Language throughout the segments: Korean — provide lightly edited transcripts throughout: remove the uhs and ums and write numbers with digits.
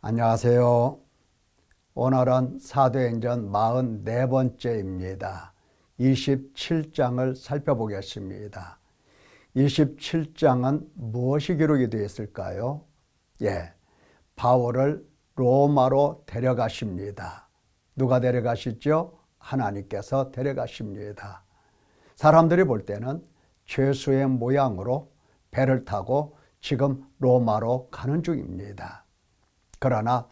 안녕하세요. 오늘은 사도행전 44번째입니다. 27장을 살펴보겠습니다. 27장은 무엇이 기록이 되어 있을까요? 바울을 로마로 데려가십니다. 누가 데려가시죠? 하나님께서 데려가십니다. 사람들이 볼 때는 죄수의 모양으로 배를 타고 지금 로마로 가는 중입니다. 그러나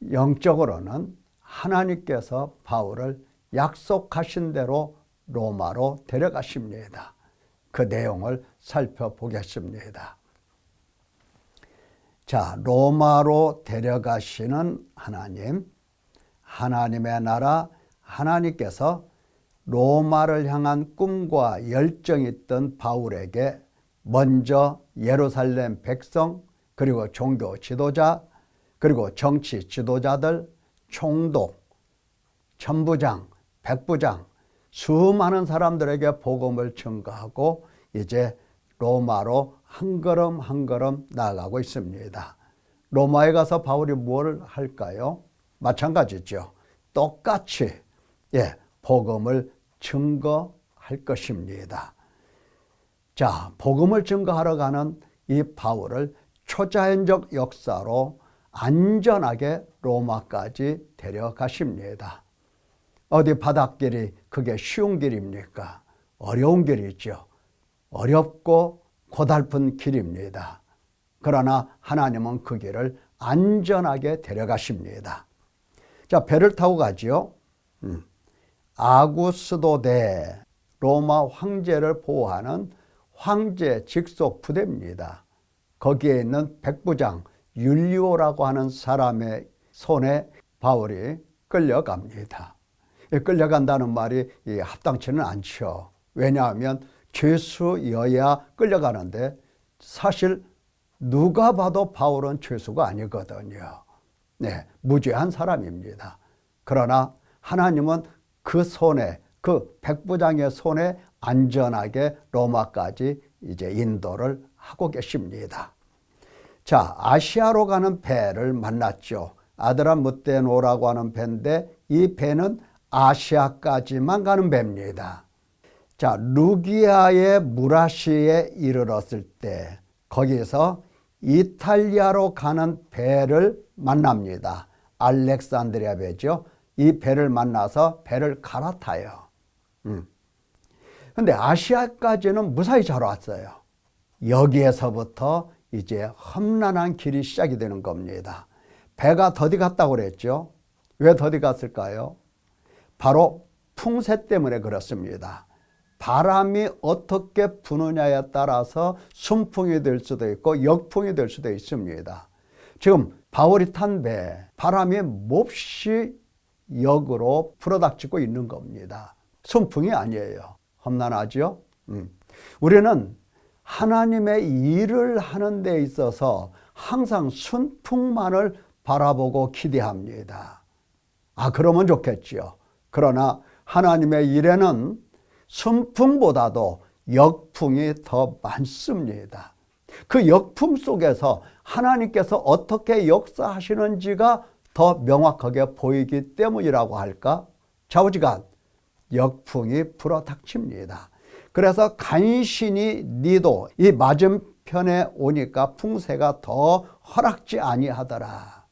영적으로는 하나님께서 바울을 약속하신 대로 로마로 데려가십니다. 그 내용을 살펴보겠습니다. 자, 로마로 데려가시는 하나님, 하나님의 나라, 하나님께서 로마를 향한 꿈과 열정이 있던 바울에게 먼저 예루살렘 백성, 그리고 종교 지도자, 그리고 정치 지도자들, 총독, 천부장, 백부장, 수많은 사람들에게 복음을 전가하고 이제 로마로 한 걸음 한 걸음 나아가고 있습니다. 로마에 가서 바울이 뭘 할까요? 마찬가지죠. 똑같이 복음을 증거할 것입니다. 자, 복음을 증거하러 가는 이 바울을 초자연적 역사로 안전하게 로마까지 데려가십니다. 어디 바닷길이 그게 쉬운 길입니까? 어려운 길이죠. 어렵고 고달픈 길입니다. 그러나 하나님은 그 길을 안전하게 데려가십니다. 자, 배를 타고 가지요. 아구스도대, 로마 황제를 보호하는 황제 직속 부대입니다. 거기에 있는 백부장 율리오라고 하는 사람의 손에 바울이 끌려갑니다. 끌려간다는 말이 합당치는 않죠. 왜냐하면 죄수여야 끌려가는데 사실 누가 봐도 바울은 죄수가 아니거든요. 무죄한 사람입니다. 그러나 하나님은 그 손에, 그 백부장의 손에 안전하게 로마까지 이제 인도를 하고 계십니다. 자, 아시아로 가는 배를 만났죠. 아드라무테노라고 하는 배인데 이 배는 아시아까지만 가는 배입니다. 자, 루기아의 무라시에 이르렀을 때 거기서 이탈리아로 가는 배를 만납니다. 알렉산드리아 배죠. 이 배를 만나서 배를 갈아타요. 근데 아시아까지는 무사히 잘 왔어요. 여기에서부터 이제 험난한 길이 시작이 되는 겁니다. 배가 더디 갔다고 그랬죠. 왜 더디 갔을까요? 바로 풍세 때문에 그렇습니다. 바람이 어떻게 부느냐에 따라서 순풍이 될 수도 있고 역풍이 될 수도 있습니다. 지금 바울이 탄 배, 바람이 몹시 역으로 불어닥치고 있는 겁니다. 순풍이 아니에요. 험난하죠? 우리는 하나님의 일을 하는 데 있어서 항상 순풍만을 바라보고 기대합니다. 그러면 좋겠죠. 그러나 하나님의 일에는 순풍보다도 역풍이 더 많습니다. 그 역풍 속에서 하나님께서 어떻게 역사하시는지가 더 명확하게 보이기 때문이라고 할까? 좌우지간 역풍이 불어닥칩니다. 그래서 간신히 니도 이 맞은편에 오니까 풍세가 더 허락지 아니하더라.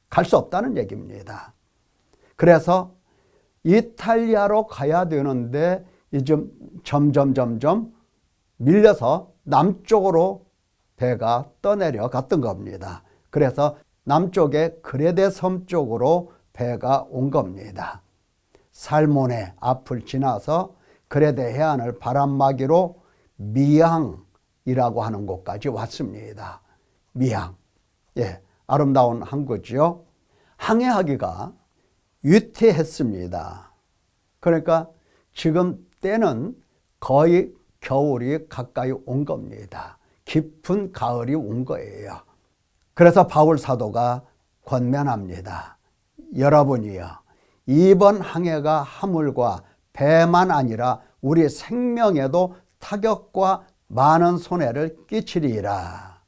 갈 수 없다는 얘기입니다. 그래서 이탈리아로 가야 되는데 이제 점점 밀려서 남쪽으로 배가 떠내려 갔던 겁니다. 그래서 남쪽의 그레데 섬 쪽으로 배가 온 겁니다. 살모네 앞을 지나서 그레데 해안을 바람막이로 미항이라고 하는 곳까지 왔습니다. 미항. 아름다운 항구죠. 항해하기가 위태했습니다. 그러니까 지금 때는 거의 겨울이 가까이 온 겁니다. 깊은 가을이 온 거예요. 그래서 바울 사도가 권면합니다. 여러분이요, 이번 항해가 화물과 배만 아니라 우리 생명에도 타격과 많은 손해를 끼치리라.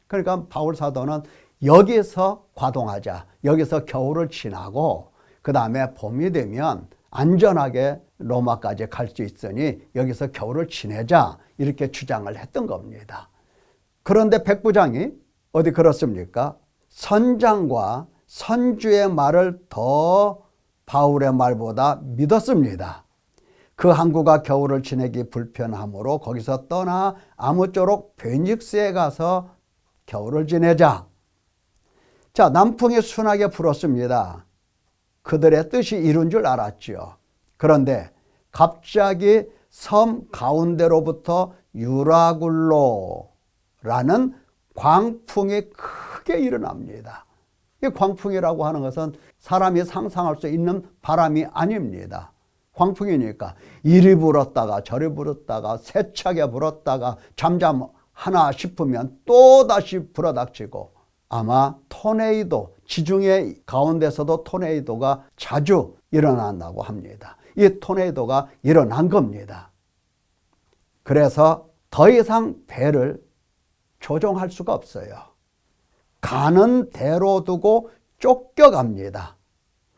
그러니까 바울 사도는 여기서 과동하자. 여기서 겨울을 지나고 그 다음에 봄이 되면 안전하게 로마까지 갈 수 있으니 여기서 겨울을 지내자. 이렇게 주장을 했던 겁니다. 그런데 백부장이 어디 그렇습니까? 선장과 선주의 말을 더 바울의 말보다 믿었습니다. 그 항구가 겨울을 지내기 불편하므로 거기서 떠나 아무쪼록 베닉스에 가서 겨울을 지내자. 자, 남풍이 순하게 불었습니다. 그들의 뜻이 이룬 줄 알았죠. 그런데 갑자기 섬 가운데로부터 유라굴로라는 광풍이 크게 일어납니다. 이 광풍이라고 하는 것은 사람이 상상할 수 있는 바람이 아닙니다. 광풍이니까 이리 불었다가 저리 불었다가 세차게 불었다가 잠잠하나 싶으면 또다시 불어닥치고, 아마 토네이도, 지중해 가운데서도 토네이도가 자주 일어난다고 합니다. 이 토네이도가 일어난 겁니다. 그래서 더 이상 배를 조종할 수가 없어요. 가는 대로 두고 쫓겨갑니다.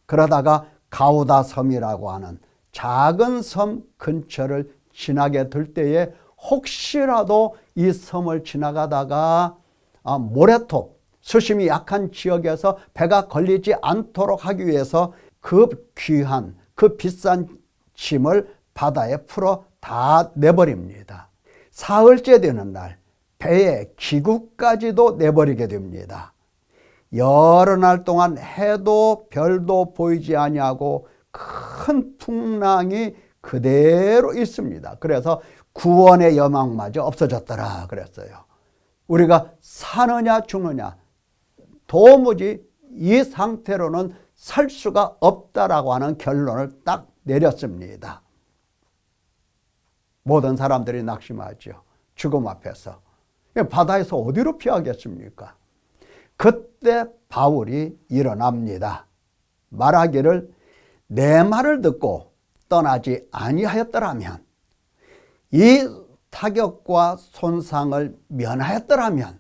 그러다가 가우다 섬이라고 하는 작은 섬 근처를 지나게 될 때에 혹시라도 이 섬을 지나가다가 모래톱, 수심이 약한 지역에서 배가 걸리지 않도록 하기 위해서 그 귀한, 그 비싼 짐을 바다에 풀어 다 내버립니다. 사흘째 되는 날 배의 기구까지도 내버리게 됩니다. 여러 날 동안 해도 별도 보이지 아니하고 큰 풍랑이 그대로 있습니다. 그래서 구원의 여망마저 없어졌더라 그랬어요. 우리가 사느냐 죽느냐, 도무지 이 상태로는 살 수가 없다라고 하는 결론을 딱 내렸습니다. 모든 사람들이 낙심하죠. 죽음 앞에서. 바다에서 어디로 피하겠습니까? 그때 바울이 일어납니다. 말하기를 내 말을 듣고 떠나지 아니하였더라면, 이 타격과 손상을 면하였더라면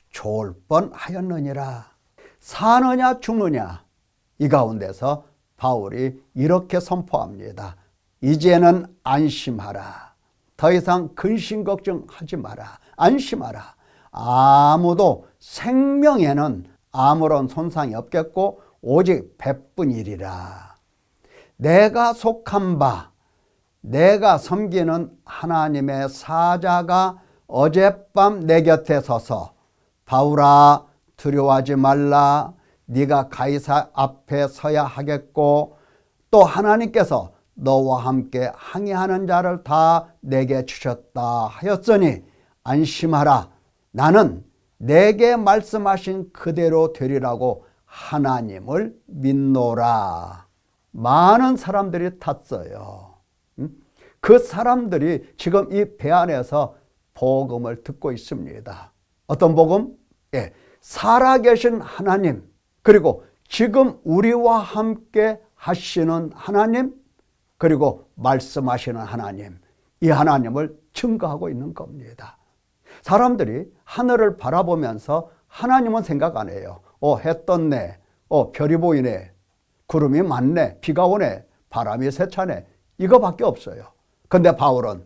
좋을 뻔하였느니라. 사느냐 죽느냐, 이 가운데서 바울이 이렇게 선포합니다. 이제는 안심하라. 더 이상 근심 걱정하지 마라. 안심하라. 아무도 생명에는 아무런 손상이 없겠고 오직 배뿐이리라. 내가 속한 바, 내가 섬기는 하나님의 사자가 어젯밤 내 곁에 서서 바울아 두려워하지 말라. 네가 가이사 앞에 서야 하겠고 또 하나님께서 너와 함께 항해하는 자를 다 내게 주셨다 하였으니 안심하라. 나는 내게 말씀하신 그대로 되리라고 하나님을 믿노라. 많은 사람들이 탔어요. 그 사람들이 지금 이 배 안에서 복음을 듣고 있습니다. 어떤 복음? 예, 살아계신 하나님, 그리고 지금 우리와 함께 하시는 하나님, 그리고 말씀하시는 하나님, 이 하나님을 증거하고 있는 겁니다. 사람들이 하늘을 바라보면서 하나님은 생각 안 해요. 해 떴네, 별이 보이네, 구름이 많네, 비가 오네, 바람이 세차네, 이거밖에 없어요. 근데 바울은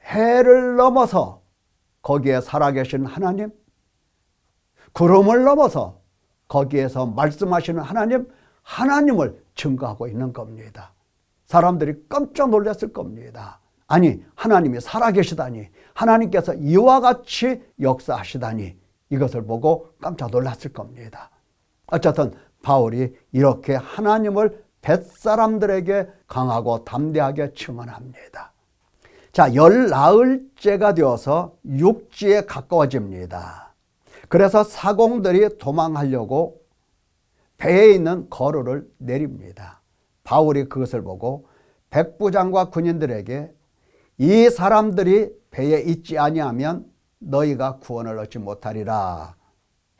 해를 넘어서 거기에 살아계신 하나님, 구름을 넘어서 거기에서 말씀하시는 하나님, 하나님을 증거하고 있는 겁니다. 사람들이 깜짝 놀랐을 겁니다. 아니, 하나님이 살아계시다니, 하나님께서 이와 같이 역사하시다니, 이것을 보고 깜짝 놀랐을 겁니다. 어쨌든 바울이 이렇게 하나님을 뱃사람들에게 강하고 담대하게 증언합니다. 자, 10나흘째가 되어서 육지에 가까워집니다. 그래서 사공들이 도망하려고 배에 있는 거루를 내립니다. 바울이 그것을 보고 백부장과 군인들에게 이 사람들이 배에 있지 아니하면 너희가 구원을 얻지 못하리라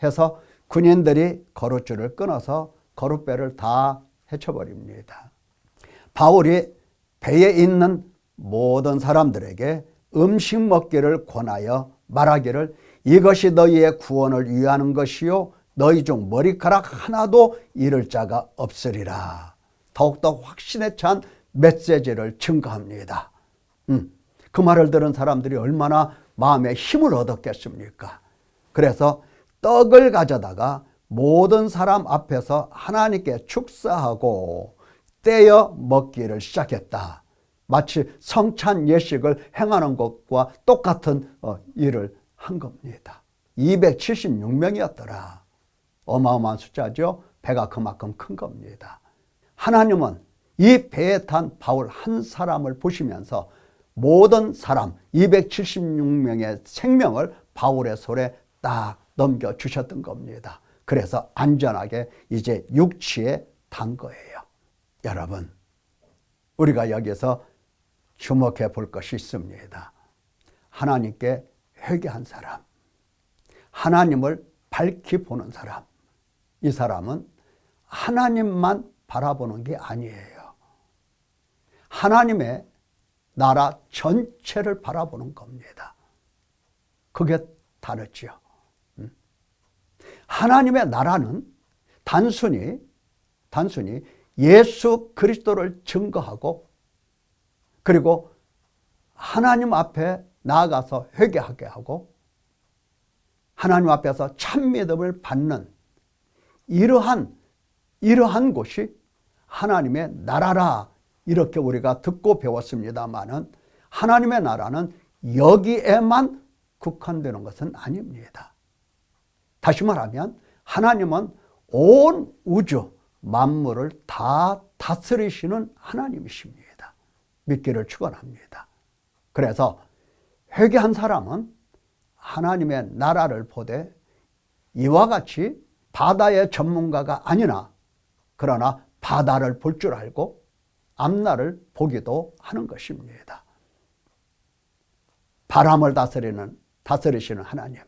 해서 군인들이 거룻줄을 끊어서 거룻배를 다 헤쳐버립니다. 바울이 배에 있는 모든 사람들에게 음식 먹기를 권하여 말하기를 이것이 너희의 구원을 위하는 것이요 너희 중 머리카락 하나도 잃을 자가 없으리라. 더욱더 확신에 찬 메시지를 증거합니다. 그 말을 들은 사람들이 얼마나 마음에 힘을 얻었겠습니까? 그래서 떡을 가져다가 모든 사람 앞에서 하나님께 축사하고 떼어 먹기를 시작했다. 마치 성찬 예식을 행하는 것과 똑같은 일을 한 겁니다. 276명이었더라. 어마어마한 숫자죠. 배가 그만큼 큰 겁니다. 하나님은 이 배에 탄 바울 한 사람을 보시면서 모든 사람 276명의 생명을 바울의 손에 딱 넘겨주셨던 겁니다. 그래서 안전하게 이제 육지에 탄 거예요. 여러분, 우리가 여기서 주목해 볼 것이 있습니다. 하나님께 회개한 사람, 하나님을 밝히 보는 사람, 이 사람은 하나님만 바라보는 게 아니에요. 하나님의 나라 전체를 바라보는 겁니다. 그게 다르죠. 하나님의 나라는 단순히 예수 그리스도를 증거하고 그리고 하나님 앞에 나아가서 회개하게 하고 하나님 앞에서 참 믿음을 받는 이러한 곳이 하나님의 나라라, 이렇게 우리가 듣고 배웠습니다마는 하나님의 나라는 여기에만 국한되는 것은 아닙니다. 다시 말하면 하나님은 온 우주 만물을 다 다스리시는 하나님이십니다. 믿기를 축원합니다. 그래서 회개한 사람은 하나님의 나라를 보되 이와 같이 바다의 전문가가 아니나 그러나 바다를 볼 줄 알고 앞날을 보기도 하는 것입니다. 바람을 다스리시는 하나님,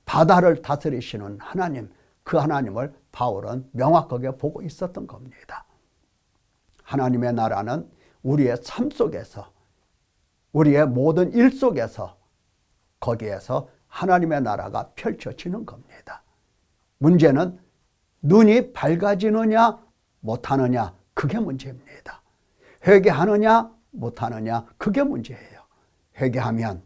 바다를 다스리시는 하나님, 그 하나님을 바울은 명확하게 보고 있었던 겁니다. 하나님의 나라는 우리의 삶 속에서, 우리의 모든 일 속에서, 거기에서 하나님의 나라가 펼쳐지는 겁니다. 문제는 눈이 밝아지느냐 못하느냐, 그게 문제입니다. 회개하느냐 못하느냐, 그게 문제예요. 회개하면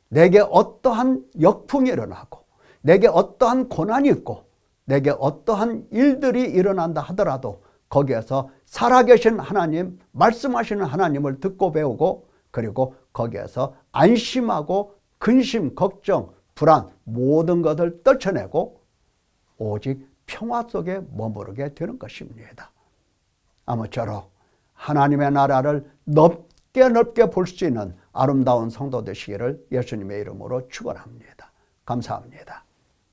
내게 어떠한 역풍이 일어나고 내게 어떠한 고난이 있고 내게 어떠한 일들이 일어난다 하더라도 거기에서 살아계신 하나님, 말씀하시는 하나님을 듣고 배우고 그리고 거기에서 안심하고 근심, 걱정, 불안 모든 것을 떨쳐내고 오직 평화 속에 머무르게 되는 것입니다. 아무쪼록 하나님의 나라를 넓게 볼 수 있는 아름다운 성도 되시기를 예수님의 이름으로 축원합니다. 감사합니다.